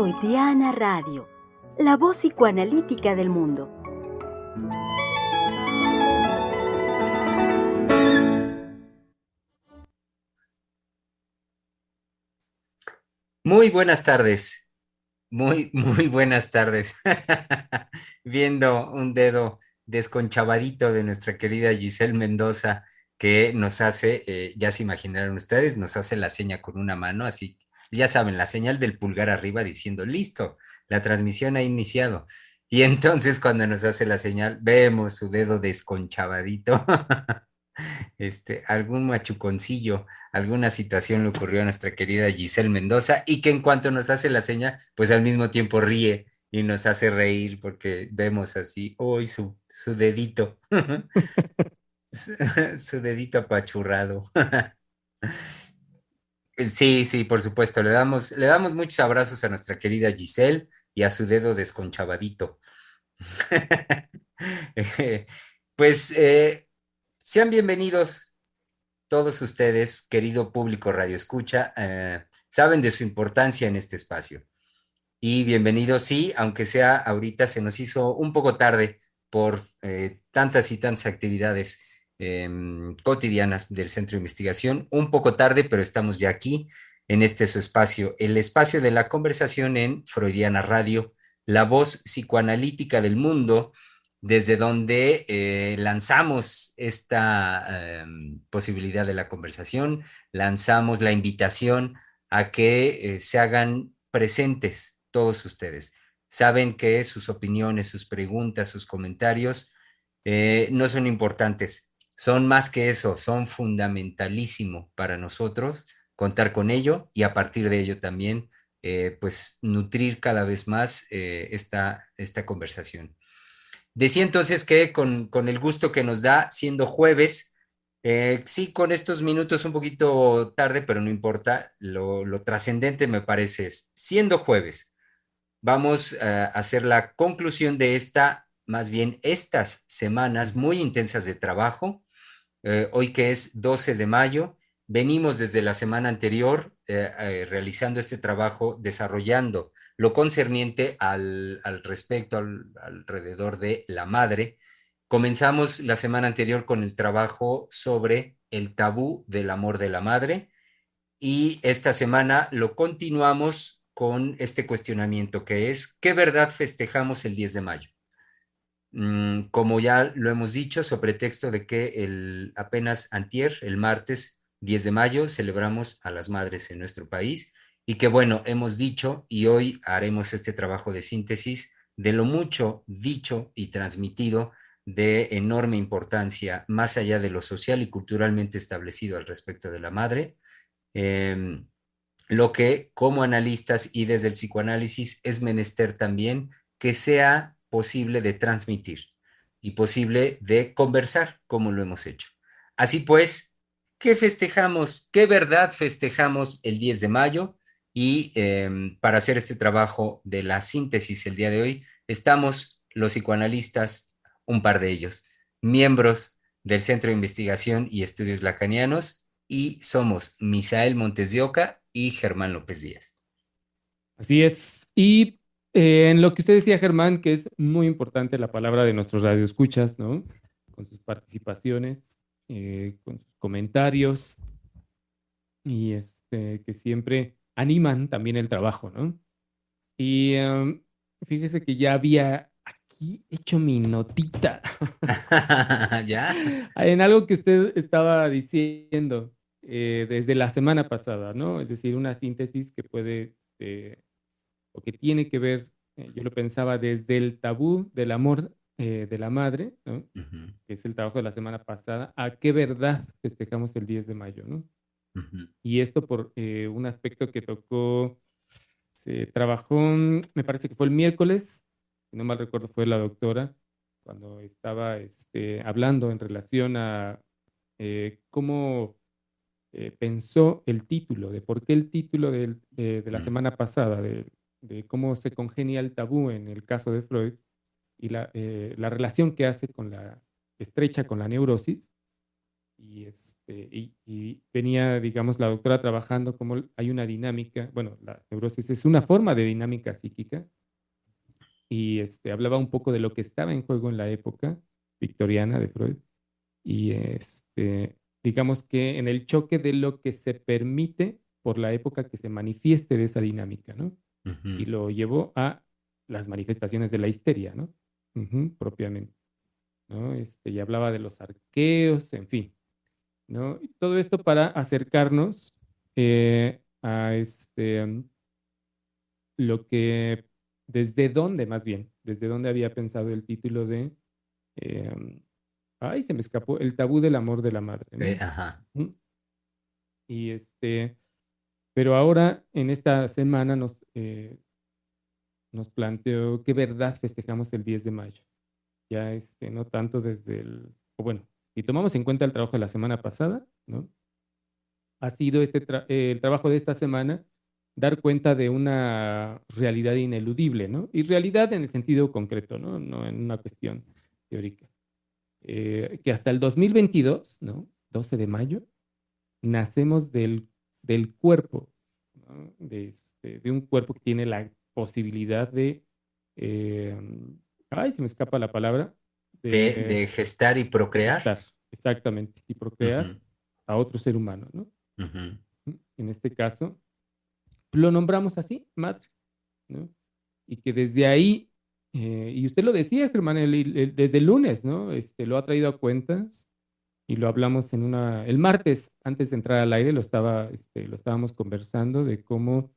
Freudiana Radio, la voz psicoanalítica del mundo. Muy buenas tardes, muy buenas tardes. Viendo un dedo desconchavadito de nuestra querida Giselle Mendoza que nos hace, ya se imaginaron ustedes, nos hace la seña con una mano, así, ya saben, la señal del pulgar arriba diciendo, listo, la transmisión ha iniciado. Y entonces cuando nos hace la señal, vemos su dedo desconchavadito. Algún machuconcillo, alguna situación le ocurrió a nuestra querida Giselle Mendoza y que en cuanto nos hace la seña, pues al mismo tiempo ríe y nos hace reír porque vemos así, uy, su dedito, su, su dedito apachurrado. Sí, sí, por supuesto, le damos muchos abrazos a nuestra querida Giselle y a su dedo desconchavadito. Pues sean bienvenidos todos ustedes, querido público Radio Escucha, saben de su importancia en este espacio. Y bienvenidos, sí, aunque sea ahorita se nos hizo un poco tarde por tantas y tantas actividades cotidianas del Centro de Investigación, un poco tarde, pero estamos ya aquí en este su espacio, el espacio de la conversación en Freudiana Radio, la voz psicoanalítica del mundo, desde donde lanzamos esta posibilidad de la conversación, lanzamos la invitación a que se hagan presentes todos ustedes. Saben que sus opiniones, sus preguntas, sus comentarios no son importantes, son más que eso, son fundamentalísimo para nosotros contar con ello y a partir de ello también, pues, nutrir cada vez más esta conversación. Decía entonces que con el gusto que nos da, siendo jueves, sí, con estos minutos un poquito tarde, pero no importa, lo trascendente me parece es, siendo jueves, vamos a hacer la conclusión de más bien estas semanas muy intensas de trabajo. Hoy que es 12 de mayo, venimos desde la semana anterior realizando este trabajo, desarrollando lo concerniente al respecto, alrededor de la madre. Comenzamos la semana anterior con el trabajo sobre el tabú del amor de la madre y esta semana lo continuamos con este cuestionamiento que es, ¿qué verdad festejamos el 10 de mayo? Como ya lo hemos dicho, sobre texto de que apenas antier, el martes 10 de mayo, celebramos a las madres en nuestro país y que bueno, hemos dicho y hoy haremos este trabajo de síntesis de lo mucho dicho y transmitido de enorme importancia, más allá de lo social y culturalmente establecido al respecto de la madre, eh, lo que como analistas y desde el psicoanálisis es menester también que sea posible de transmitir y posible de conversar como lo hemos hecho. Así pues, ¿qué festejamos? ¿Qué verdad festejamos el 10 de mayo? Y para hacer este trabajo de la síntesis el día de hoy, estamos los psicoanalistas, un par de ellos, miembros del Centro de Investigación y Estudios Lacanianos, y somos Misael Montes de Oca y Germán López Díaz. Así es. Y en lo que usted decía, Germán, que es muy importante la palabra de nuestros radioescuchas, ¿no? Con sus participaciones, con sus comentarios y que siempre animan también el trabajo, ¿no? Y fíjese que ya había aquí hecho mi notita ¿Ya? en algo que usted estaba diciendo desde la semana pasada, ¿no? Es decir, una síntesis que puede o que tiene que ver, yo lo pensaba desde el tabú del amor de la madre, ¿no? Uh -huh, Que es el trabajo de la semana pasada, a qué verdad festejamos el 10 de mayo, ¿no? uh -huh. Y esto por un aspecto que tocó, se trabajó, me parece que fue el miércoles, si no mal recuerdo fue la doctora, cuando estaba hablando en relación a cómo pensó el título, de por qué el título de la semana pasada, de cómo se congenia el tabú en el caso de Freud y la relación que hace con la estrecha con la neurosis, y venía, digamos, la doctora trabajando como hay una dinámica, bueno, la neurosis es una forma de dinámica psíquica, y hablaba un poco de lo que estaba en juego en la época victoriana de Freud, y digamos que en el choque de lo que se permite por la época que se manifieste de esa dinámica, ¿no? Y Ujú. lo llevó a las manifestaciones de la histeria, ¿no? Ujú, propiamente, ¿no? Y hablaba de los arqueos, en fin, ¿no? Y todo esto para acercarnos a lo que, desde dónde más bien, desde dónde había pensado el título de, eh, ay, se me escapó, el tabú del amor de la madre, ¿no? Ajá. Ujú. Y pero ahora en esta semana nos planteó qué verdad festejamos el 10 de mayo. Ya no tanto desde o bueno, si tomamos en cuenta el trabajo de la semana pasada, ¿no? Ha sido el trabajo de esta semana dar cuenta de una realidad ineludible, ¿no? Y realidad en el sentido concreto, ¿no? No en una cuestión teórica. Que hasta el 2022, ¿no? 12 de mayo, nacemos del cuerpo, ¿no? De un cuerpo que tiene la posibilidad de, eh, ay, se me escapa la palabra, De de gestar y procrear. gestar, exactamente, y procrear Ujú, a otro ser humano, ¿no? ujú, En este caso, lo nombramos así, madre, ¿no? Y que desde ahí, y usted lo decía, Germán, desde el lunes, ¿no? Lo ha traído a cuentas y lo hablamos el martes, antes de entrar al aire, lo estábamos conversando de cómo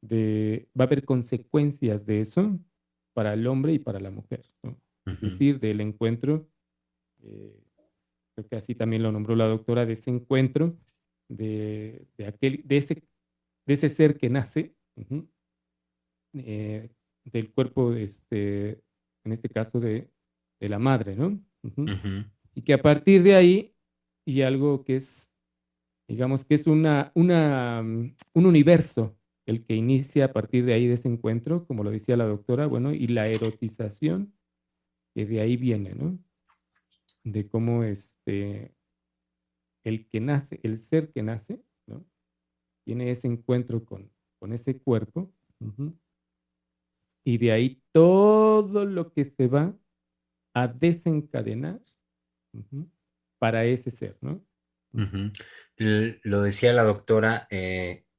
va a haber consecuencias de eso para el hombre y para la mujer, ¿no? Es ujú, decir, del encuentro, eh, creo que así también lo nombró la doctora, de ese encuentro, de ese ser que nace, ujú, eh, del cuerpo, en este caso de la madre, ¿no? Ujú. ujú, Y que a partir de ahí, y algo que es, digamos que es un universo el que inicia a partir de ahí de ese encuentro, como lo decía la doctora, bueno, y la erotización que de ahí viene, ¿no? De cómo el que nace, el ser que nace, ¿no? Tiene ese encuentro con ese cuerpo, ujú, y de ahí todo lo que se va a desencadenar, ujú, para ese ser, ¿no? Ujú. ujú. Lo decía la doctora,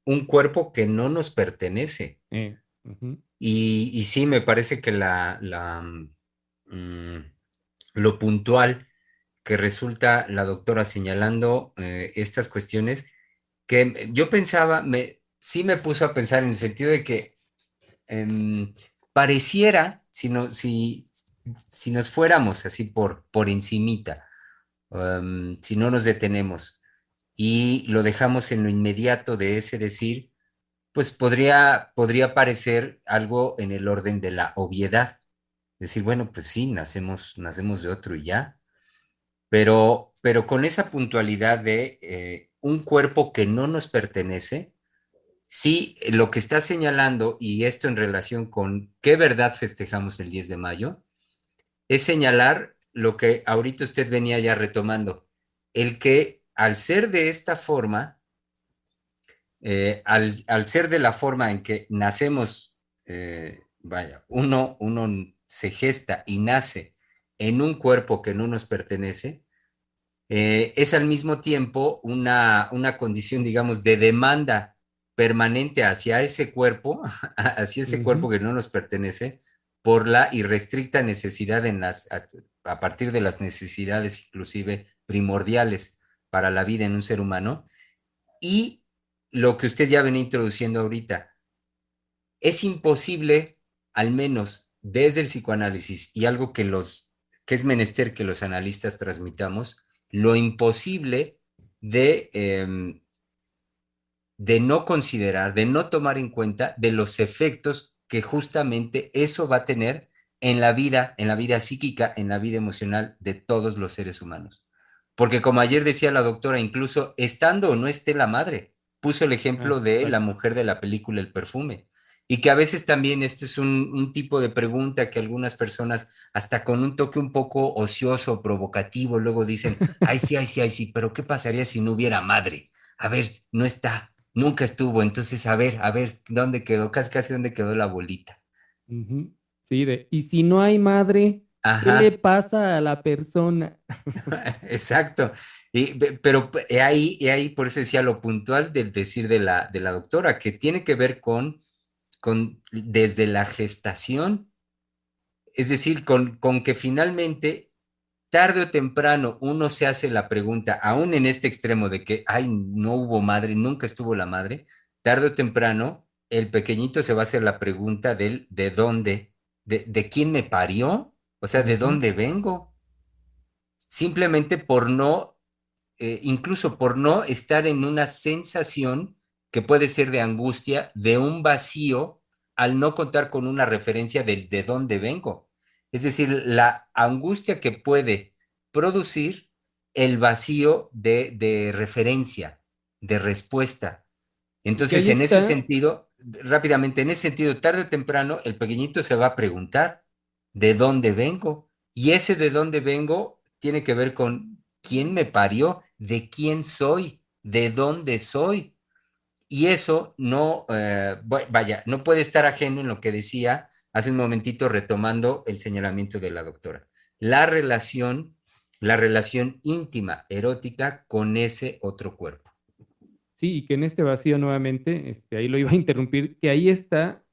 un cuerpo que no nos pertenece. Ujú, Y sí, me parece que mm, lo puntual que resulta la doctora señalando estas cuestiones, que yo pensaba, sí me puso a pensar en el sentido de que pareciera, si nos fuéramos así por encimita, si no nos detenemos y lo dejamos en lo inmediato de ese decir, pues podría parecer algo en el orden de la obviedad. Decir, bueno, pues sí, nacemos de otro y ya, pero con esa puntualidad de un cuerpo que no nos pertenece, sí, lo que está señalando, y esto en relación con qué verdad festejamos el 10 de mayo, es señalar lo que ahorita usted venía ya retomando, el que al ser de esta forma, al ser de la forma en que nacemos, vaya, uno se gesta y nace en un cuerpo que no nos pertenece, es al mismo tiempo una condición, digamos, de demanda permanente hacia ese cuerpo, hacia ese cuerpo ujú, que no nos pertenece, por la irrestricta necesidad a partir de las necesidades inclusive primordiales para la vida en un ser humano. Y lo que usted ya venía introduciendo ahorita, es imposible, al menos desde el psicoanálisis, y algo que es menester que los analistas transmitamos, lo imposible de no considerar, de no tomar en cuenta de los efectos que justamente eso va a tener en la vida psíquica, en la vida emocional de todos los seres humanos. Porque como ayer decía la doctora, incluso estando o no esté la madre, puso el ah, ejemplo de la exacto. mujer de la película El perfume. Y que a veces también este es un tipo de pregunta que algunas personas, hasta con un toque un poco ocioso, provocativo, luego dicen, ay, sí, pero ¿qué pasaría si no hubiera madre? A ver, no está, nunca estuvo, entonces a ver, ¿dónde quedó? Casi, casi, ¿dónde quedó la bolita? Ujú. Sí, y si no hay madre, ¿qué le Ajá, pasa a la persona? exacto. Pero he ahí, por eso decía lo puntual del decir de la doctora, que tiene que ver con desde la gestación, es decir, con que finalmente, tarde o temprano, uno se hace la pregunta, aún en este extremo de que, ay, no hubo madre, nunca estuvo la madre, tarde o temprano, el pequeñito se va a hacer la pregunta del de dónde, de quién me parió, o sea, de Ujú. dónde vengo, simplemente por no incluso por no estar en una sensación que puede ser de angustia, de un vacío, al no contar con una referencia de dónde vengo. Es decir, la angustia que puede producir el vacío de referencia, de respuesta. Y que Entonces, ahí en ese está, sentido, rápidamente, en ese sentido, tarde o temprano, el pequeñito se va a preguntar, ¿de dónde vengo? Y ese de dónde vengo tiene que ver con quién me parió, de quién soy, de dónde soy. Y eso no, vaya, no puede estar ajeno en lo que decía hace un momentito retomando el señalamiento de la doctora. La relación, la relación íntima, erótica con ese otro cuerpo. sí, y que en este vacío nuevamente, ahí lo iba a interrumpir, que ahí está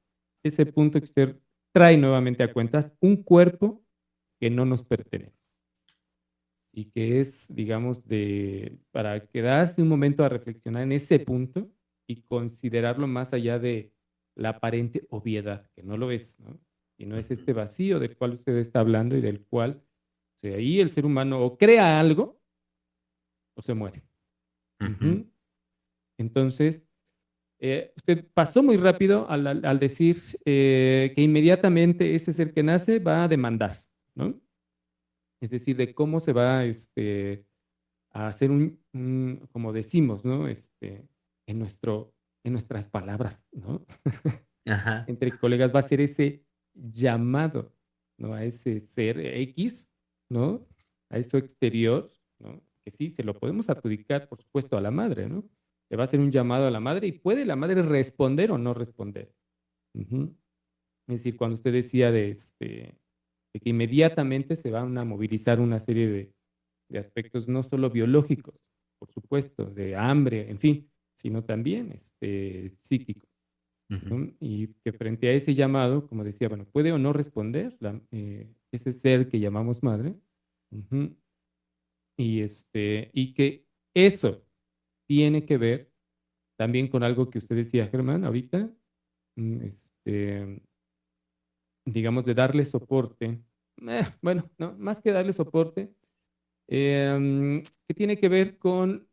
ese punto que usted trae nuevamente a cuentas, un cuerpo que no nos pertenece y que es, digamos, para quedarse un momento a reflexionar en ese punto y considerarlo más allá de la aparente obviedad, que no lo es, ¿no? Y no es este vacío del cual usted está hablando y del cual, o sea, ahí el ser humano o crea algo o se muere. Ujú. Ujú. Entonces, usted pasó muy rápido al decir que inmediatamente ese ser que nace va a demandar, ¿no? Es decir, de cómo se va a hacer como decimos, ¿no? En en nuestras palabras, ¿no? Ajá. Entre colegas va a ser ese llamado, ¿no? A ese ser X, ¿no? A esto exterior, ¿no? Que sí, se lo podemos adjudicar, por supuesto, a la madre, ¿no? Le va a hacer un llamado a la madre y puede la madre responder o no responder. Ujú. Es decir, cuando usted decía de que inmediatamente se van a movilizar una serie de aspectos no solo biológicos, por supuesto, de hambre, en fin, sino también psíquicos, Ujú. ¿no? Y que frente a ese llamado, como decía, bueno, puede o no responder ese ser que llamamos madre, ujú, y que eso tiene que ver también con algo que usted decía, Germán, ahorita, mm, este, digamos, de darle soporte. Bueno, no, más que darle soporte, que tiene que ver con,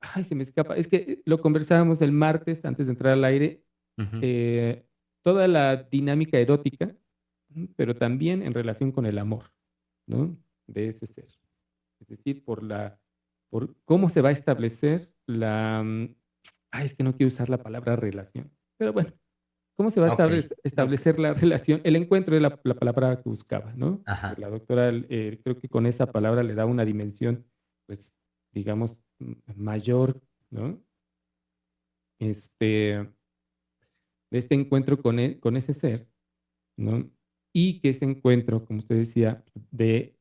ay, se me escapa, es que lo conversábamos el martes antes de entrar al aire, Ujú. eh, toda la dinámica erótica, pero también en relación con el amor, ¿no? De ese ser. Es decir, por cómo se va a establecer ay, es que no quiero usar la palabra relación, pero bueno, cómo se va a Ok, ok. establecer la relación, el encuentro es la palabra que buscaba, ¿no? Ajá. La doctora, creo que con esa palabra le da una dimensión, pues, digamos, mayor, ¿no? Este, de este encuentro con ese ser, ¿no? Y que ese encuentro, como usted decía, de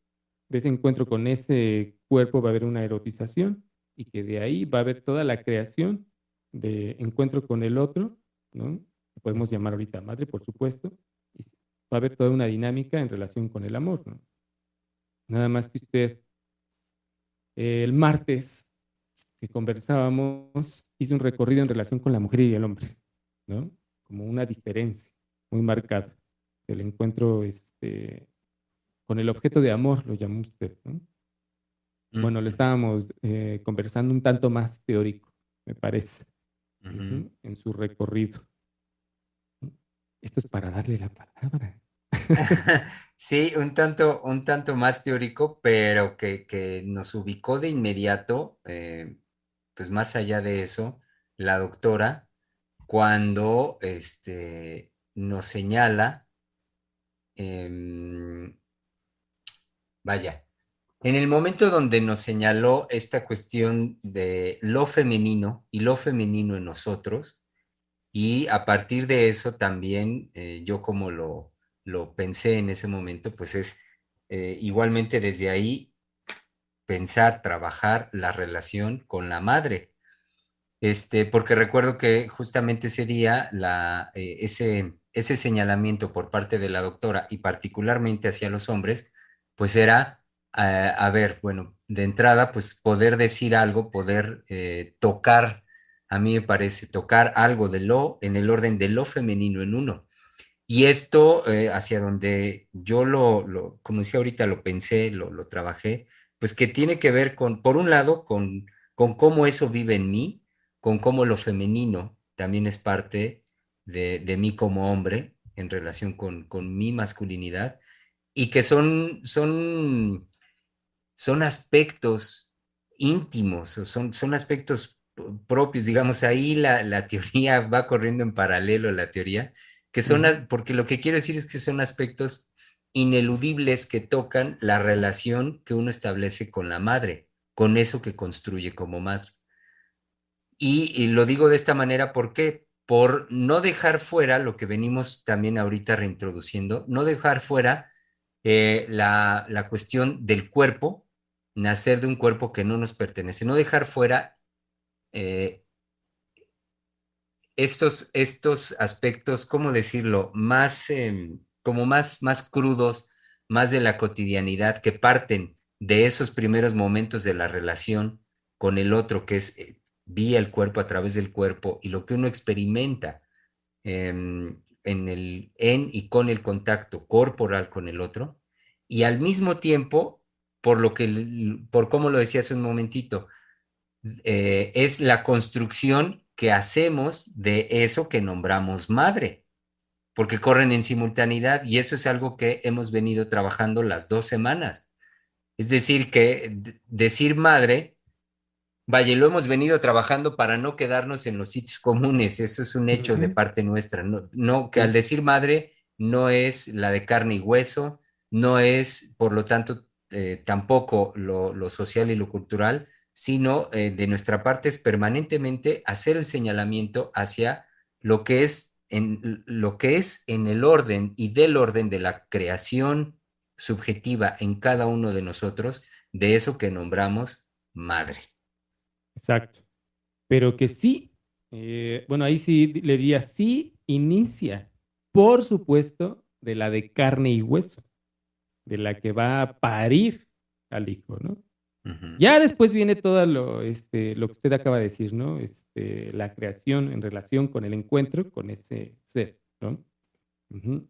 ese encuentro con ese cuerpo va a haber una erotización y que de ahí va a haber toda la creación de encuentro con el otro, ¿no? Que podemos llamar ahorita madre, por supuesto, y va a haber toda una dinámica en relación con el amor, ¿no? Nada más que usted, el martes que conversábamos, hizo un recorrido en relación con la mujer y el hombre, ¿no? Como una diferencia muy marcada del encuentro con el objeto de amor, lo llamó usted, ¿no? Mm, Bueno, lo ujú, estábamos conversando un tanto más teórico, me parece, ujú. ujú, en su recorrido. Esto es para darle la palabra. Sí, un tanto más teórico, pero que nos ubicó de inmediato, pues más allá de eso, la doctora, cuando nos señala, vaya, en el momento donde nos señaló esta cuestión de lo femenino y lo femenino en nosotros, y a partir de eso también yo como lo pensé en ese momento, pues es igualmente desde ahí pensar, trabajar la relación con la madre. Porque recuerdo que justamente ese día ese señalamiento por parte de la doctora y particularmente hacia los hombres, pues era, a ver, bueno, de entrada, pues poder decir algo, poder tocar, a mí me parece, tocar algo en el orden de lo femenino en uno. Y esto, hacia donde yo como decía ahorita, lo pensé, lo trabajé, pues que tiene que ver con, por un lado, con cómo eso vive en mí, con cómo lo femenino también es parte de mí como hombre en relación con mi masculinidad, y que son aspectos íntimos, o son aspectos propios, digamos, ahí la teoría va corriendo en paralelo, la teoría, Ujú. porque lo que quiero decir es que son aspectos ineludibles que tocan la relación que uno establece con la madre, con eso que construye como madre. Y lo digo de esta manera, ¿por qué? Por no dejar fuera lo que venimos también ahorita reintroduciendo, no dejar fuera la cuestión del cuerpo, nacer de un cuerpo que no nos pertenece, no dejar fuera eh, estos aspectos, ¿cómo decirlo? Más, como más crudos, más de la cotidianidad, que parten de esos primeros momentos de la relación con el otro, que es vía el cuerpo, a través del cuerpo, y lo que uno experimenta en y con el contacto corporal con el otro, y al mismo tiempo, por como lo decía hace un momentito, es la construcción que hacemos de eso que nombramos madre, porque corren en simultaneidad y eso es algo que hemos venido trabajando las 2 semanas. Es decir, que decir madre, vaya, y lo hemos venido trabajando para no quedarnos en los sitios comunes, eso es un hecho de Ujú. parte nuestra, no que al Sí. decir madre no es la de carne y hueso, no es, por lo tanto, tampoco lo social y lo cultural, sino de nuestra parte es permanentemente hacer el señalamiento hacia lo que es en el orden y del orden de la creación subjetiva en cada uno de nosotros, de eso que nombramos madre. Exacto. Pero que sí, bueno, ahí sí le diría, sí inicia, por supuesto, de la de carne y hueso, de la que va a parir al hijo, ¿no? Ujú. Ya después viene todo lo que usted acaba de decir, ¿no? La creación en relación con el encuentro con ese ser, ¿no? Ujú.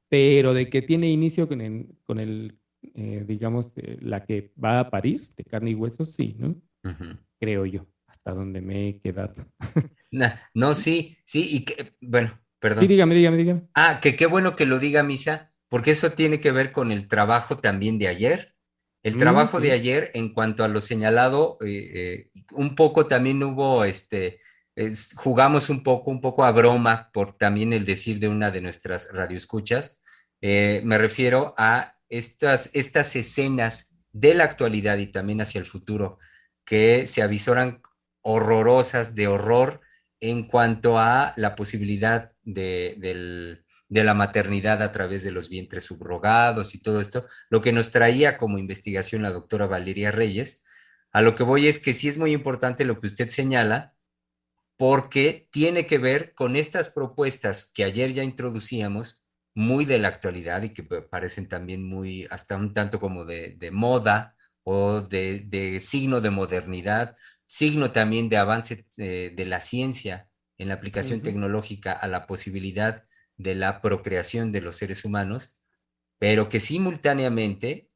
Pero de que tiene inicio digamos, la que va a parir de carne y hueso, sí, ¿no? Ujú. Creo yo, hasta donde me he quedado. No, sí, sí, y que, bueno, Sí, perdón. dígame, dígame, dígame. Ah, que qué bueno que lo diga Misa, porque eso tiene que ver con el trabajo también de ayer. El trabajo de Sí. ayer en cuanto a lo señalado, un poco también hubo, jugamos un poco a broma por también el decir de una de nuestras radioescuchas. Me refiero a estas escenas de la actualidad y también hacia el futuro que se avisoran horrorosas, de horror en cuanto a la posibilidad de la maternidad a través de los vientres subrogados y todo esto, lo que nos traía como investigación la doctora Valeria Reyes. A lo que voy es que sí es muy importante lo que usted señala, porque tiene que ver con estas propuestas que ayer ya introducíamos, muy de la actualidad y que parecen también muy, hasta un tanto como de moda o de signo de modernidad, signo también de avance de la ciencia en la aplicación Ujú. tecnológica a la posibilidad de la procreación de los seres humanos, pero que simultáneamente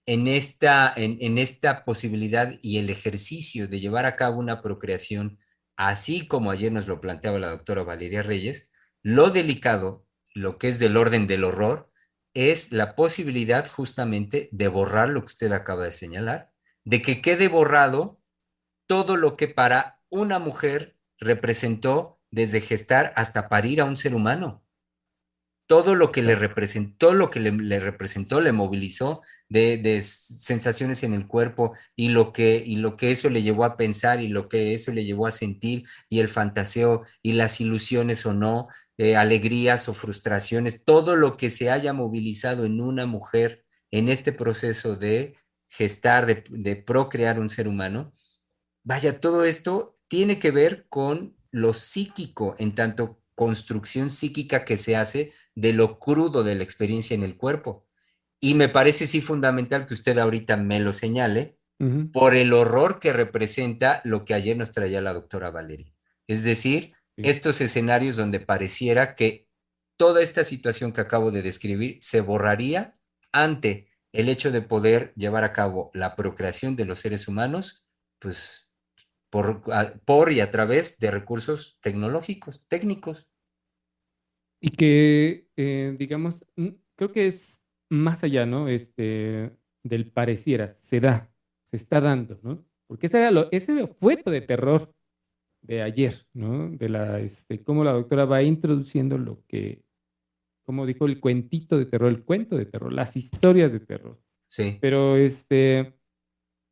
en esta posibilidad y el ejercicio de llevar a cabo una procreación, así como ayer nos lo planteaba la doctora Valeria Reyes, lo delicado, lo que es del orden del horror, es la posibilidad justamente de borrar lo que usted acaba de señalar, de que quede borrado todo lo que para una mujer representó desde gestar hasta parir a un ser humano. Todo lo que le representó, le representó, le movilizó de sensaciones en el cuerpo y lo que eso le llevó a pensar y lo que eso le llevó a sentir y el fantaseo y las ilusiones o no, alegrías o frustraciones, todo lo que se haya movilizado en una mujer en este proceso de gestar, de procrear un ser humano. Vaya, todo esto tiene que ver con lo psíquico, en tanto construcción psíquica que se hace de lo crudo de la experiencia en el cuerpo. Y me parece sí fundamental que usted ahorita me lo señale Ujú. por el horror que representa lo que ayer nos traía la doctora Valeria. Es decir, Sí. estos escenarios donde pareciera que toda esta situación que acabo de describir se borraría ante el hecho de poder llevar a cabo la procreación de los seres humanos, pues por y a través de recursos tecnológicos, técnicos. Y que, digamos, creo que es más allá, ¿no? Del pareciera, se está dando, ¿no? Porque ese fue de terror de ayer, ¿no? Cómo la doctora va introduciendo como dijo, el cuentito de terror, el cuento de terror, las historias de terror. Sí. Pero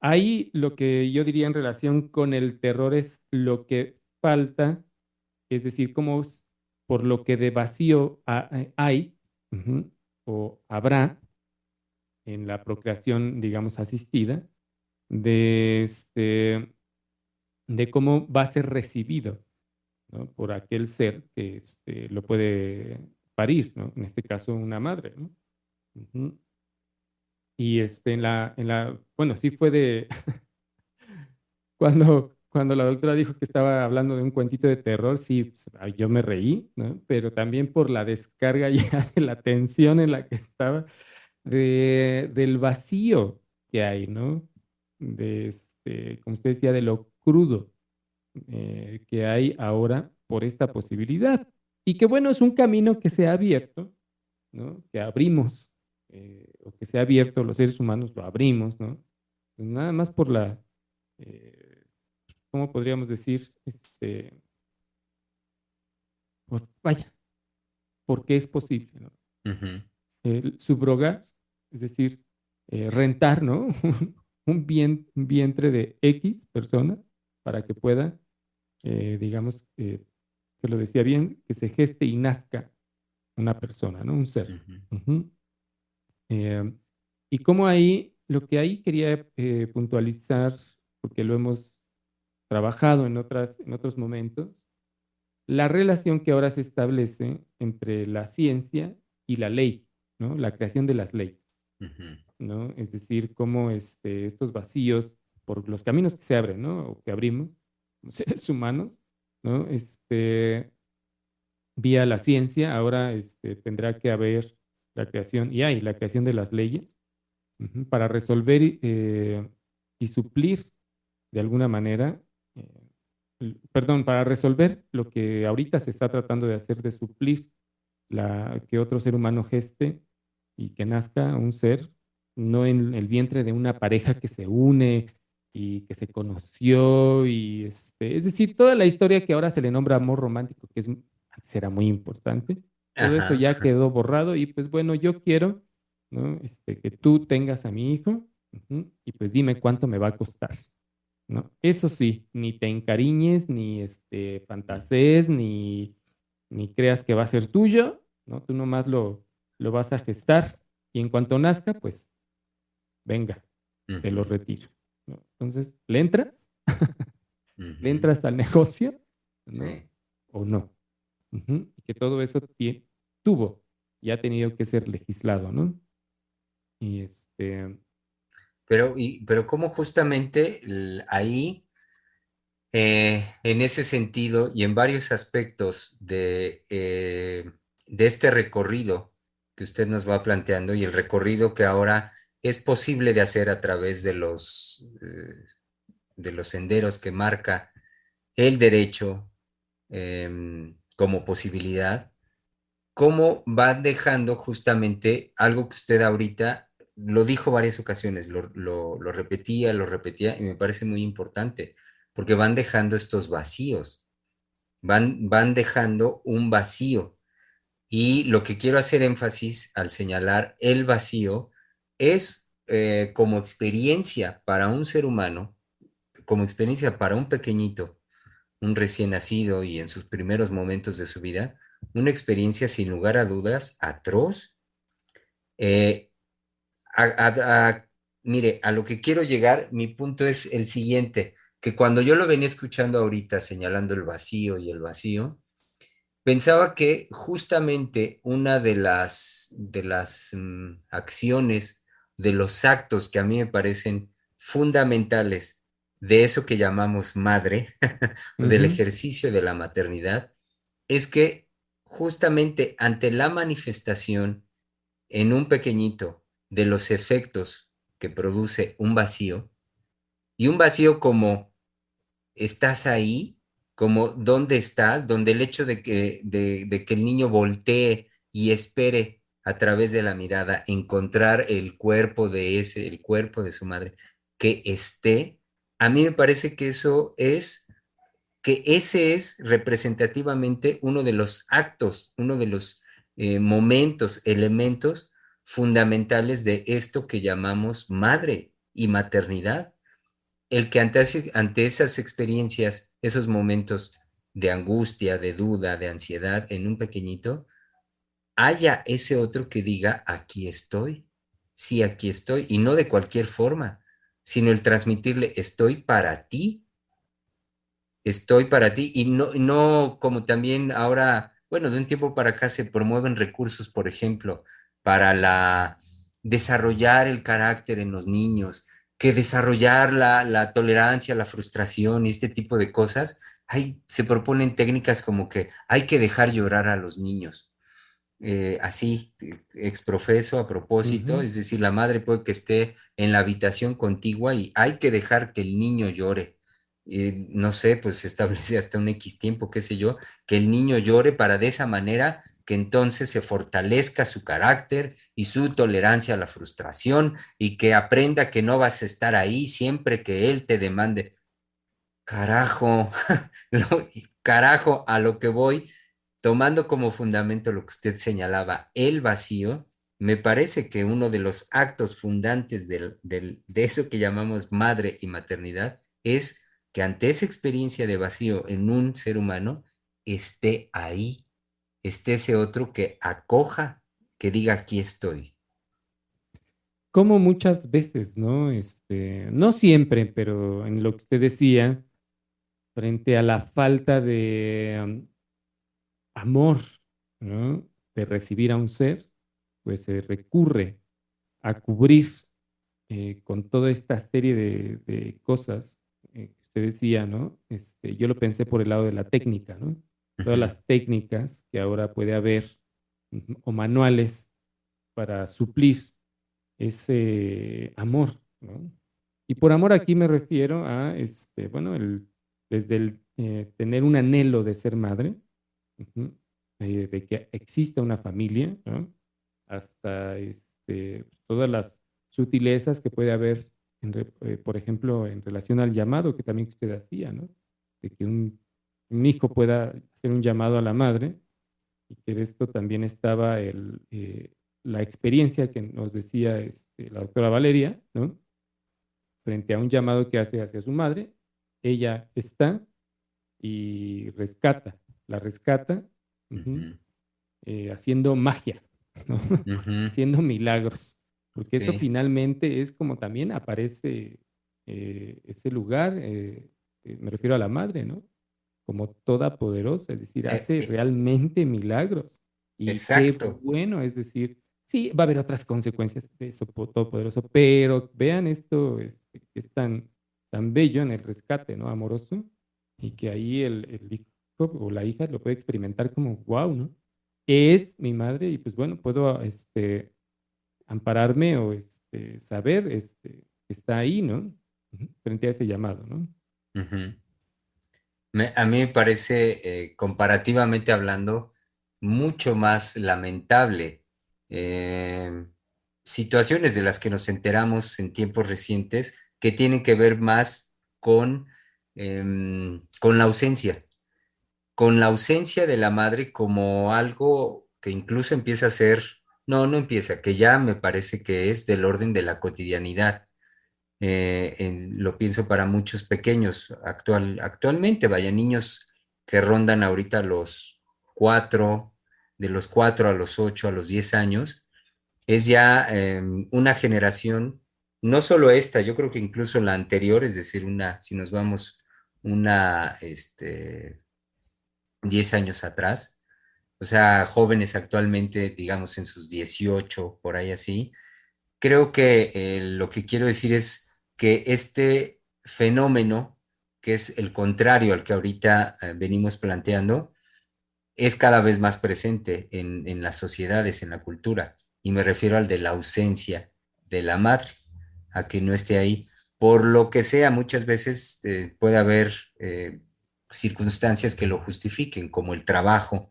ahí lo que yo diría en relación con el terror es lo que falta, es decir, por lo que de vacío hay, ujú, o habrá en la procreación, digamos, asistida, de, de cómo va a ser recibido, ¿no? Por aquel ser que lo puede parir, ¿no? En este caso, una madre, ¿no? Ujú. Y bueno, sí fue cuando la doctora dijo que estaba hablando de un cuentito de terror, sí, pues, yo me reí, ¿no? Pero también por la descarga ya de la tensión en la que estaba, del vacío que hay, ¿no? Como usted decía, de lo crudo que hay ahora por esta posibilidad. Y que bueno, es un camino que se ha abierto, ¿no? Que abrimos, o que se ha abierto, los seres humanos lo abrimos, ¿no? Pues nada más por eh, ¿cómo podríamos decir? Vaya, porque es posible, ¿no? Ujú. El subrogar, es decir, rentar, ¿no? Un vientre de X persona para que pueda, digamos, que lo decía bien, que se geste y nazca una persona, ¿no? Un ser. Ujú. Ujú. Eh, y como ahí, lo que ahí quería puntualizar, porque lo hemos trabajado en otros momentos, la relación que ahora se establece entre la ciencia y la ley, ¿no? La creación de las leyes, Ujú. ¿no? Es decir, cómo estos vacíos por los caminos que se abren, ¿no? O que abrimos como seres humanos, ¿no? Vía la ciencia, ahora tendrá que haber la creación, y hay la creación de las leyes, ujú, para resolver y suplir de alguna manera, perdón, para resolver lo que ahorita se está tratando de hacer, de suplir que otro ser humano geste y que nazca un ser, no en el vientre de una pareja que se une y que se conoció, y es decir, toda la historia que ahora se le nombra amor romántico, antes era muy importante, todo eso Ajá. ya quedó borrado y pues bueno, yo quiero, ¿no? Que tú tengas a mi hijo, ujú, y pues dime cuánto me va a costar, ¿no? Eso sí, ni te encariñes, ni fantasees, ni creas que va a ser tuyo, ¿no? Tú nomás lo vas a gestar y en cuanto nazca, pues venga, te lo Ujú. retiro, ¿no? Entonces, ¿le entras? ¿Le Ujú. entras al negocio? ¿No? Sí. ¿O no? Ujú. Y que todo eso tuvo y ha tenido que ser legislado, ¿no? Y Pero cómo justamente ahí, en ese sentido y en varios aspectos de este recorrido que usted nos va planteando y el recorrido que ahora es posible de hacer a través de los senderos que marca el derecho como posibilidad, cómo va dejando justamente algo que usted ahorita lo dijo varias ocasiones, lo repetía y me parece muy importante, porque van dejando estos vacíos. van dejando un vacío. Y lo que quiero hacer énfasis al señalar el vacío es como experiencia para un ser humano, como experiencia para un pequeñito, un recién nacido y en sus primeros momentos de su vida, una experiencia sin lugar a dudas atroz. Eh, a, mire, a lo que quiero llegar, mi punto es el siguiente, que cuando yo lo venía escuchando ahorita señalando el vacío y el vacío, pensaba que justamente una de las acciones, de los actos que a mí me parecen fundamentales de eso que llamamos madre, o del Ujú. ejercicio de la maternidad, es que justamente ante la manifestación en un pequeñito de los efectos que produce un vacío, y un vacío como estás ahí, como dónde estás, donde el hecho de que el niño voltee y espere a través de la mirada encontrar el cuerpo el cuerpo de su madre, que esté, a mí me parece que ese es representativamente uno de los actos, uno de los momentos, elementos fundamentales de esto que llamamos madre y maternidad. El que ante esas experiencias, esos momentos de angustia, de duda, de ansiedad en un pequeñito, haya ese otro que diga, aquí estoy, sí, aquí estoy, y no de cualquier forma, sino el transmitirle, estoy para ti, y no, no como también ahora, bueno, de un tiempo para acá se promueven recursos, por ejemplo, para desarrollar el carácter en los niños, que desarrollar la tolerancia, la frustración y este tipo de cosas. Se proponen técnicas como que hay que dejar llorar a los niños. Así, exprofeso a propósito, Ujú. es decir, la madre puede que esté en la habitación contigua y hay que dejar que el niño llore. No sé, pues se establece hasta un X tiempo, qué sé yo, que el niño llore para de esa manera que entonces se fortalezca su carácter y su tolerancia a la frustración y que aprenda que no vas a estar ahí siempre que él te demande. Carajo, carajo, a lo que voy, tomando como fundamento lo que usted señalaba, el vacío, me parece que uno de los actos fundantes de eso que llamamos madre y maternidad es que ante esa experiencia de vacío en un ser humano, esté ahí, esté ese otro que acoja, que diga aquí estoy. Como muchas veces, ¿no? No siempre, pero en lo que usted decía, frente a la falta de amor, ¿no? De recibir a un ser, pues se recurre a cubrir con toda esta serie de cosas que usted decía, ¿no? Yo lo pensé por el lado de la técnica, ¿no? Todas Ujú, las técnicas que ahora puede haber o manuales para suplir ese amor, ¿no? Y por amor aquí me refiero a, bueno, desde el tener un anhelo de ser madre, ujú, de que exista una familia, ¿no? Hasta todas las sutilezas que puede haber, por ejemplo, en relación al llamado que también usted hacía, ¿no? De que un hijo pueda hacer un llamado a la madre y que de esto también estaba la experiencia que nos decía la doctora Valeria, ¿no? Frente a un llamado que hace hacia su madre, ella está y la rescata, ujú, ujú, haciendo magia, ¿no? ujú. Haciendo milagros, porque eso Sí, finalmente es como también aparece ese lugar, me refiero a la madre, ¿no? Como toda poderosa, es decir, eh, hace eh, realmente milagros. Y qué exacto. bueno, es decir, sí, va a haber otras consecuencias de eso todopoderoso, pero vean esto que es tan bello en el rescate, ¿no? Amoroso, y que ahí el hijo o la hija lo puede experimentar como, wow, ¿no? Es mi madre y pues bueno, puedo ampararme o saber que está ahí, ¿no? Ujú, frente a ese llamado, ¿no? Ujú. A mí me parece, comparativamente hablando, mucho más lamentable eh, situaciones de las que nos enteramos en tiempos recientes que tienen que ver más con la ausencia. con la ausencia de la madre como algo que incluso empieza a ser, no empieza, que ya me parece que es del orden de la cotidianidad. Lo pienso para muchos pequeños actualmente, vaya, niños que rondan ahorita los 4, de los 4 a los 8, a los 10 años, es ya una generación, no solo esta, yo creo que incluso la anterior, es decir, si nos vamos una, 10 años atrás, o sea, jóvenes actualmente, digamos, en sus 18 por ahí así. Creo que lo que quiero decir es que este fenómeno, que es el contrario al que ahorita venimos planteando, es cada vez más presente en las sociedades, en la cultura, y me refiero al de la ausencia de la madre, a que no esté ahí. Por lo que sea, muchas veces puede haber circunstancias que lo justifiquen, como el trabajo,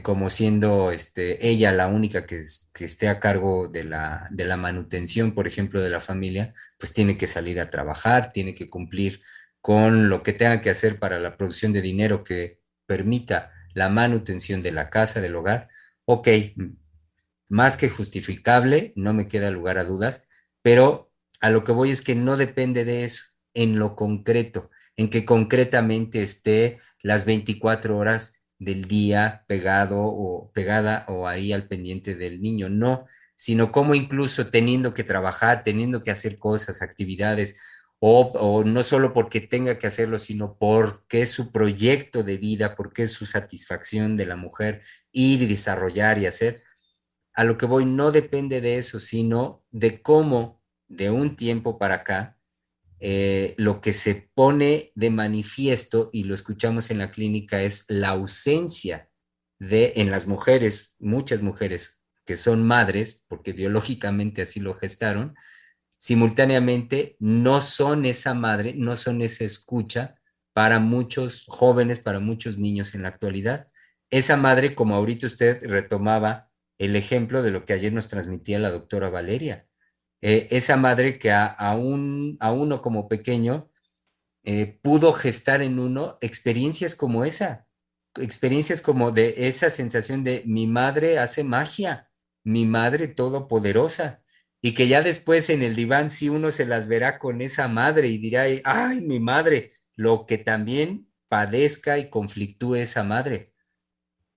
como siendo ella la única que esté a cargo de la manutención, por ejemplo, de la familia, pues tiene que salir a trabajar, tiene que cumplir con lo que tenga que hacer para la producción de dinero que permita la manutención de la casa, del hogar. Ok, más que justificable, no me queda lugar a dudas, pero a lo que voy es que no depende de eso en lo concreto, en que concretamente esté las 24 horas del día pegado o pegada o ahí al pendiente del niño, no, sino como incluso teniendo que trabajar, teniendo que hacer cosas, actividades, o no solo porque tenga que hacerlo, sino porque es su proyecto de vida, porque es su satisfacción de la mujer ir y desarrollar y hacer. A lo que voy no depende de eso, sino de cómo de un tiempo para acá lo que se pone de manifiesto, y lo escuchamos en la clínica, es la ausencia en las mujeres, muchas mujeres que son madres, porque biológicamente así lo gestaron, simultáneamente no son esa madre, no son esa escucha para muchos jóvenes, para muchos niños en la actualidad. Esa madre, como ahorita usted retomaba el ejemplo de lo que ayer nos transmitía la doctora Valeria, esa madre que a uno como pequeño pudo gestar en uno experiencias como esa, experiencias como de esa sensación de mi madre hace magia, mi madre todopoderosa, y que ya después en el diván sí uno se las verá con esa madre y dirá, ay, mi madre, lo que también padezca y conflictúe esa madre.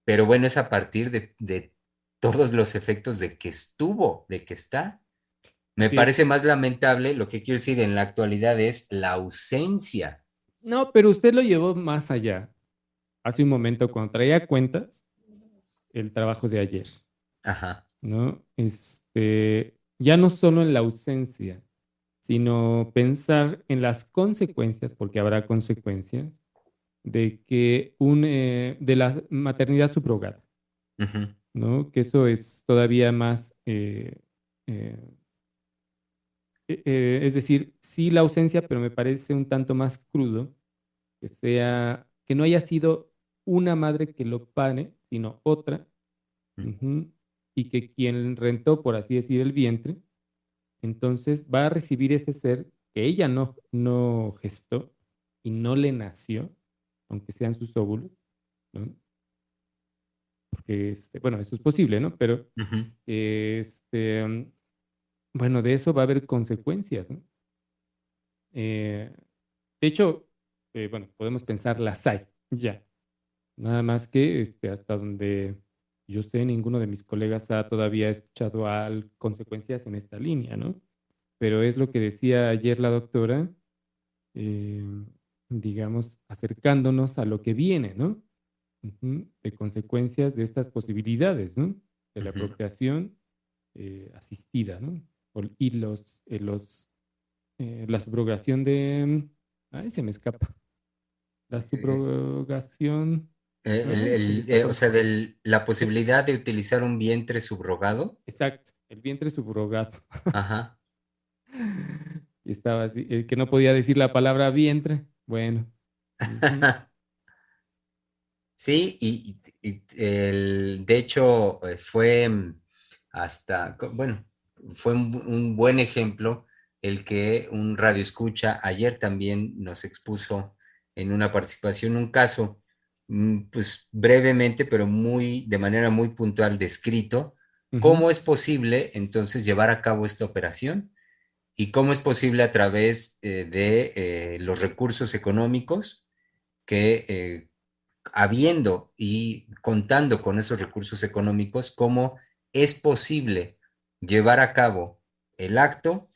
Pero bueno, es a partir de todos los efectos de que estuvo, de que está. Me Sí, parece más lamentable, lo que quiero decir en la actualidad es la ausencia. no, pero usted lo llevó más allá. Hace un momento, cuando traía cuentas, el trabajo de ayer, Ajá. ¿no? Ya no solo en la ausencia, sino pensar en las consecuencias, porque habrá consecuencias, de la maternidad subrogada, Ujú, ¿no? Que eso es todavía más, eh, es decir, sí la ausencia, pero me parece un tanto más crudo que no haya sido una madre que lo pare, sino otra, ujú, y que quien rentó, por así decir, el vientre, entonces va a recibir ese ser que ella no gestó y no le nació, aunque sean sus óvulos, ¿no? Porque, bueno, eso es posible, ¿no? Pero, ujú. este, bueno, de eso va a haber consecuencias, ¿no? Eh, de hecho, bueno, podemos pensar las hay, ya. Nada más que hasta donde yo sé, ninguno de mis colegas ha todavía escuchado consecuencias en esta línea, ¿no? Pero es lo que decía ayer la doctora, eh, digamos, acercándonos a lo que viene, ¿no? Ujú, de consecuencias de estas posibilidades, ¿no? De la Ujú. procreación asistida, ¿no? Y la subrogación ay, se me escapa. La Eh, subrogación, ay, se me o escapa. sea, la posibilidad de utilizar un vientre subrogado. Exacto, el vientre subrogado. Ajá. Y estaba así, que no podía decir la palabra vientre. Bueno, ujú, Sí, de hecho fue bueno, fue un buen ejemplo el que un radio escucha ayer también nos expuso en una participación un caso pues brevemente, pero de manera muy puntual descrito, Ujú, cómo es posible entonces llevar a cabo esta operación y cómo es posible a través de los recursos económicos que habiendo y contando con esos recursos económicos, cómo es posible llevar a cabo el acto,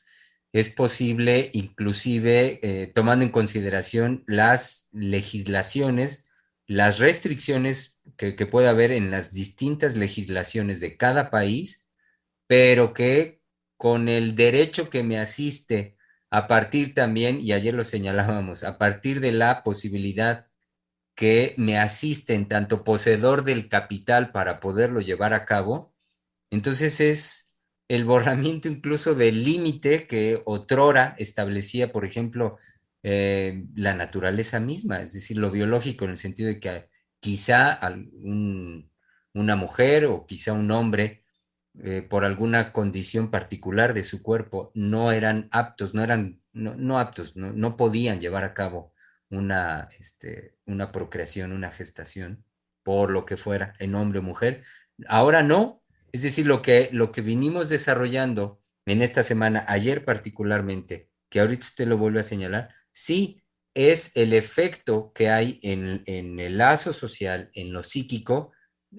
es posible inclusive tomando en consideración las legislaciones, las restricciones que puede haber en las distintas legislaciones de cada país, pero que con el derecho que me asiste a partir también, y ayer lo señalábamos, a partir de la posibilidad que me asiste en tanto poseedor del capital para poderlo llevar a cabo, entonces es el borramiento incluso del límite que otrora establecía, por ejemplo, la naturaleza misma, es decir, lo biológico, en el sentido de que quizá una mujer o quizá un hombre, por alguna condición particular de su cuerpo, no eran aptos, no aptos, no podían llevar a cabo una procreación, una gestación, por lo que fuera, en hombre o mujer. Ahora no, es decir, lo que vinimos desarrollando en esta semana, ayer particularmente, que ahorita usted lo vuelve a señalar, sí es el efecto que hay en el lazo social, en lo psíquico,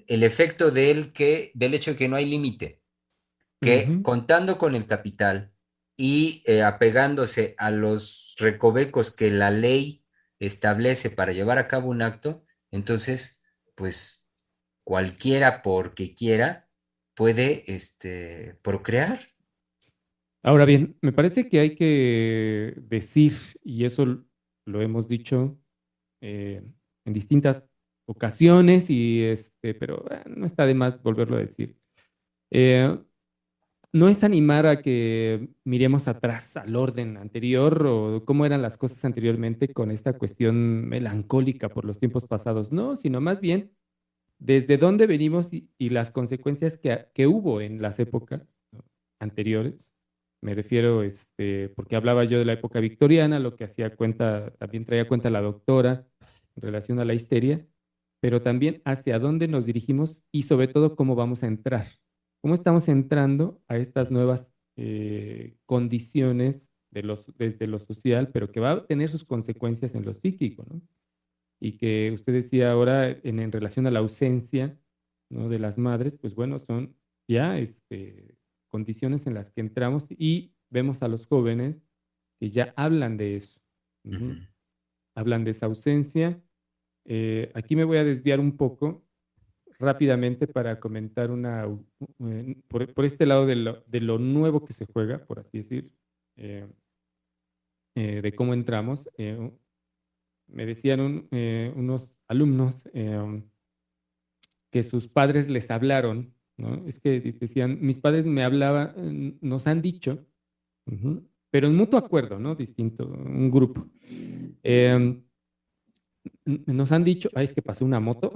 el efecto del hecho de que no hay límite, que ujú. contando con el capital y apegándose a los recovecos que la ley establece para llevar a cabo un acto, entonces, pues cualquiera porque quiera puede procrear. Ahora bien, me parece que hay que decir, y eso lo hemos dicho eh, en distintas ocasiones, pero no está de más volverlo a decir. Eh, no es animar a que miremos atrás al orden anterior o cómo eran las cosas anteriormente con esta cuestión melancólica por los tiempos pasados, no, sino más bien desde dónde venimos y las consecuencias que hubo en las épocas, ¿no?, anteriores. Me refiero, porque hablaba yo de la época victoriana, lo que hacía cuenta, también traía cuenta la doctora en relación a la histeria, pero también hacia dónde nos dirigimos y sobre todo cómo vamos a entrar, cómo estamos entrando a estas nuevas condiciones desde lo social, pero que va a tener sus consecuencias en lo psíquico, ¿no? Y que usted decía ahora en relación a la ausencia, ¿no?, de las madres, pues bueno, son ya condiciones en las que entramos y vemos a los jóvenes que ya hablan de eso. Ujú. Ujú, Hablan de esa ausencia. Aquí me voy a desviar un poco rápidamente para comentar por este lado de lo nuevo que se juega, por así decir, eh, de cómo entramos. Me decían unos alumnos que sus padres les hablaron, ¿no? Es que decían, mis padres me hablaban, nos han dicho, ujú, pero en mutuo acuerdo, ¿no? Distinto, un grupo. Eh, nos han dicho, ay, es que pasó una moto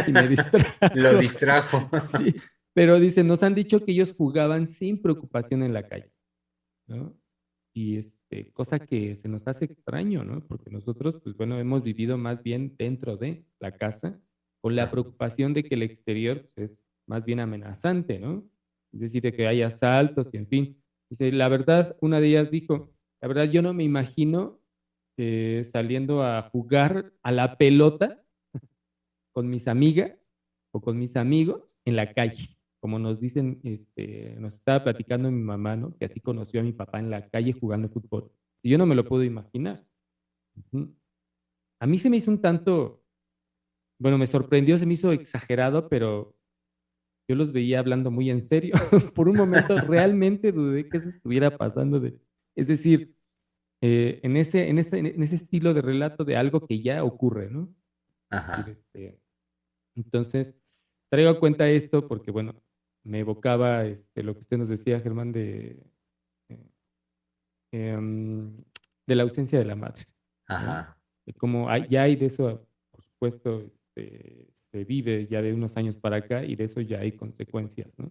y me lo distrajo. distrajo. Sí, pero dice, nos han dicho que ellos jugaban sin preocupación en la calle, ¿no? Y cosa que se nos hace extraño, ¿no? Porque nosotros, pues bueno, hemos vivido más bien dentro de la casa con la preocupación de que el exterior, pues, es más bien amenazante, ¿no? Es decir, de que hay asaltos y en fin. Dice, la verdad, una de ellas dijo, la verdad, yo no me imagino saliendo a jugar a la pelota con mis amigas o con mis amigos en la calle, como nos dicen, nos estaba platicando mi mamá, ¿no? Que así conoció a mi papá en la calle jugando fútbol. Y yo no me lo puedo imaginar. Ujú. A mí se me hizo un tanto, bueno, me sorprendió, se me hizo exagerado, pero yo los veía hablando muy en serio. Por un momento realmente dudé que eso estuviera pasando. Es decir, en ese estilo de relato de algo que ya ocurre, ¿no? Es decir, Ajá, entonces, traigo a cuenta esto porque, bueno, me evocaba lo que usted nos decía, Germán, eh, em, de la ausencia de la madre, ¿no? ajá. Y como ya hay de eso, por supuesto, se vive ya de unos años para acá y de eso ya hay consecuencias, ¿no?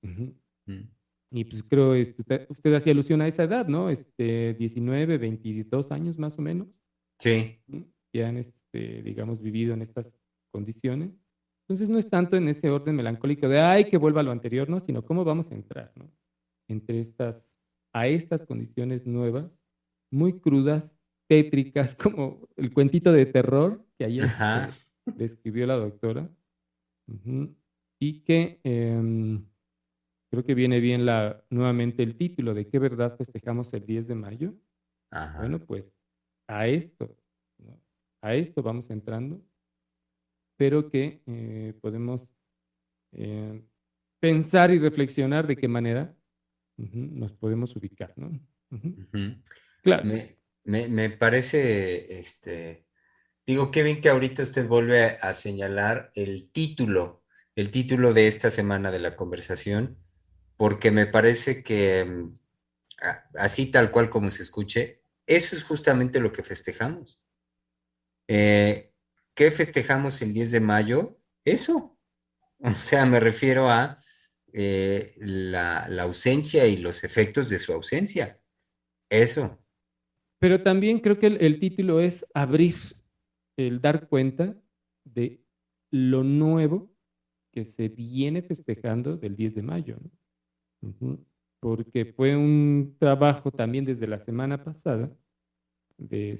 Ujú. Mm. Y pues creo, usted hacía alusión a esa edad, ¿no? 19, 22 años más o menos. Sí, ¿No? que han, digamos, vivido en estas condiciones. Entonces no es tanto en ese orden melancólico de, ay, que vuelva a lo anterior, ¿no? Sino cómo vamos a entrar, ¿no? Entre a estas condiciones nuevas, muy crudas, tétricas, como el cuentito de terror que ayer Ajá, describió la doctora. Ujú. Y que creo que viene bien nuevamente el título de ¿qué verdad festejamos el 10 de mayo? ajá. Bueno, pues a esto, ¿no? A esto vamos entrando, pero que podemos eh, pensar y reflexionar de qué manera nos podemos ubicar, ¿no? Ujú. Ujú. Claro, Me parece, digo, qué bien que ahorita usted vuelve a señalar el título de esta semana de la conversación, porque me parece que así tal cual como se escuche, eso es justamente lo que festejamos. ¿Qué festejamos el 10 de mayo? Eso. O sea, me refiero a la ausencia y los efectos de su ausencia. Eso. pero también creo que el título es abrir, el dar cuenta de lo nuevo que se viene festejando del 10 de mayo, ¿no? Ujú. Porque fue un trabajo también desde la semana pasada, de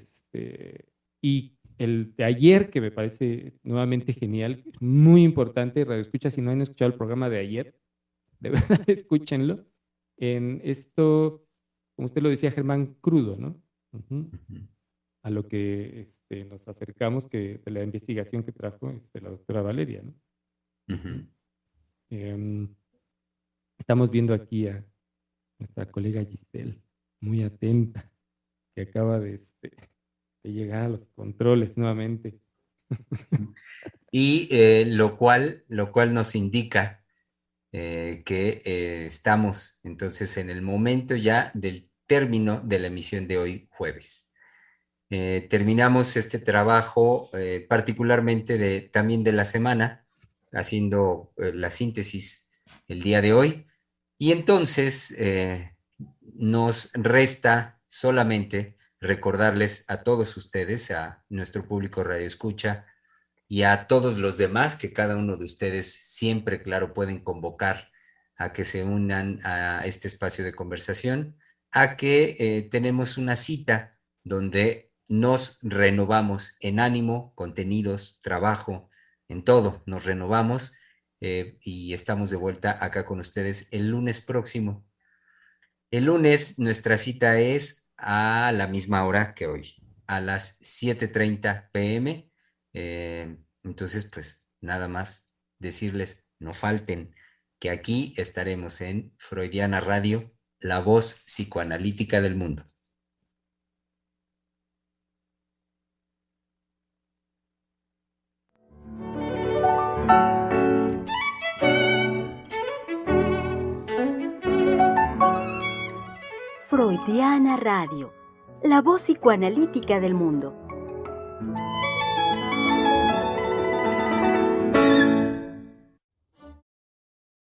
y el de ayer, que me parece nuevamente genial, muy importante, Radio Escucha, si no han escuchado el programa de ayer, de verdad escúchenlo, en esto, como usted lo decía, Germán, crudo, ¿no? Ujú. Ujú, A lo que nos acercamos de la investigación que trajo la doctora Valeria, ¿no? Ujú. ujú. Em, Estamos viendo aquí a nuestra colega Giselle, muy atenta, que acaba de llegar a los controles nuevamente. Y lo cual nos indica que estamos entonces en el momento ya del término de la emisión de hoy jueves. Terminamos este trabajo particularmente también de la semana, haciendo la síntesis el día de hoy. Y entonces nos resta solamente recordarles a todos ustedes, a nuestro público Radio Escucha y a todos los demás que cada uno de ustedes siempre, claro, pueden convocar a que se unan a este espacio de conversación, a que tenemos una cita donde nos renovamos en ánimo, contenidos, trabajo, en todo, nos renovamos y estamos de vuelta acá con ustedes el lunes próximo. El lunes nuestra cita es a la misma hora que hoy, a las 7:30 p.m. Entonces, pues nada más decirles, no falten, que aquí estaremos en Freudiana Radio, la voz psicoanalítica del mundo. Freudiana Radio, la voz psicoanalítica del mundo.